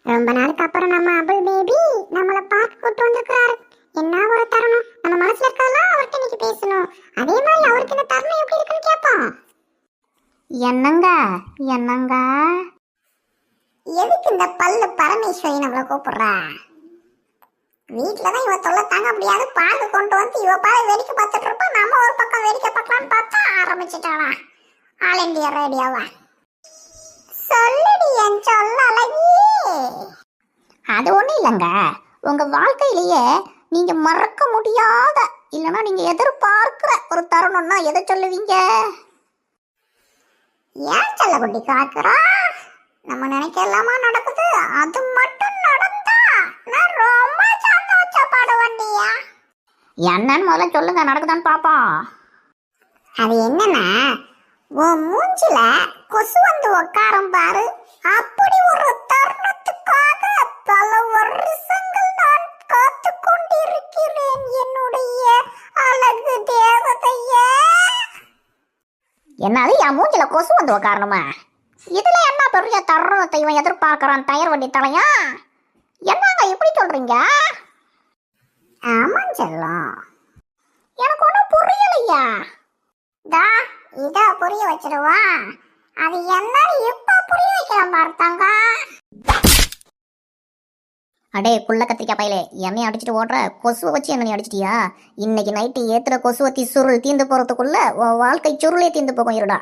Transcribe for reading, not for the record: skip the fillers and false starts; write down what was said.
ரொம்ப நாளுக்கு அப்புறம் நம்ம அபுல் பேபி நம்மள பார்க்க கூட்டு வந்திருக்காரு. என்ன ஒரு தருணம்! நம்ம மனசுல இருக்கதெல்லாம் அவர்கிட்ட இன்னைக்கு பேசணும். அதே மாதிரி அவருக்கு இந்த தருணம் எப்படி இருக்குன்னு கேட்போம். என்னங்க என்னங்க, எதுக்கு இந்த பல்லு பரமேஸ்வரி நம்மள கூப்பிடுறா? வீட்டுலதான் இவ தொல்லை தாங்க முடியாது. பார்க்க கொண்டு வந்து இவ பாரு வேடிக்கை பார்த்துட்டு இருப்பா. நம்ம ஒரு பக்கம் வேடிக்கை பார்க்கலான்னு பார்த்தா ஆரம்பிச்சுட்டாளா ஆல் இண்டியா ரேடியோவா. சொல்லுடி என் சொல்ல அழகியே. அது ஒன்றும் இல்லைங்க, உங்கள் வாழ்க்கையிலேயே நீங்கள் மறக்க முடியாத இல்லைன்னா நீங்கள் எதிர்பார்க்குற ஒரு தருணம்னா எதை சொல்லுவீங்க? ஏன் சொல்ல குட்டி காக்குறா? நம்ம நினைக்க எல்லாமா நடக்குது. அது மட்டும் நடந்தா நான் ரொம்ப சந்தோஷப்படுவேன்டியா. என்னன்னு முதல்ல சொல்லுங்க, நடக்குதான்னு பாப்போம். அது என்னன்னா, உன் மூஞ்சில கொசு வந்து உட்காரும் பாரு. அப்படி ஒரு தருணத்துக்காக பல வருஷங்கள் நான் காத்து கொண்டிருக்கிறேன் என்னுடைய அழகு தேவதையே. என்னது என் மூஞ்சில கொசு வந்து உட்காரணுமா? இதுல என்ன பெரிய தருணத்தை இவன் எதிர்பார்க்கறான் தயார் வண்டி தலையா? என்னங்க இப்படி சொல்றீங்க? ஆமா செல்லம், எனக்கு ஒன்றும் புரியலையா. இதா புரிய வச்சிருவா. அது என்ன இப்ப புரிய வைக்கலாம் பார்த்தாங்க. அடே குள்ள கத்திரிக்காய் பையலே, என்னைய அடிச்சுட்டு ஓடுற கொசுவை வச்சு என்ன அடிச்சிட்டியா? இன்னைக்கு நைட்டு ஏத்துற கொசுவத்தி சுருள் தீந்து போறதுக்குள்ள உன் வாழ்க்கை சுருளே தீந்து போகும் இருடா.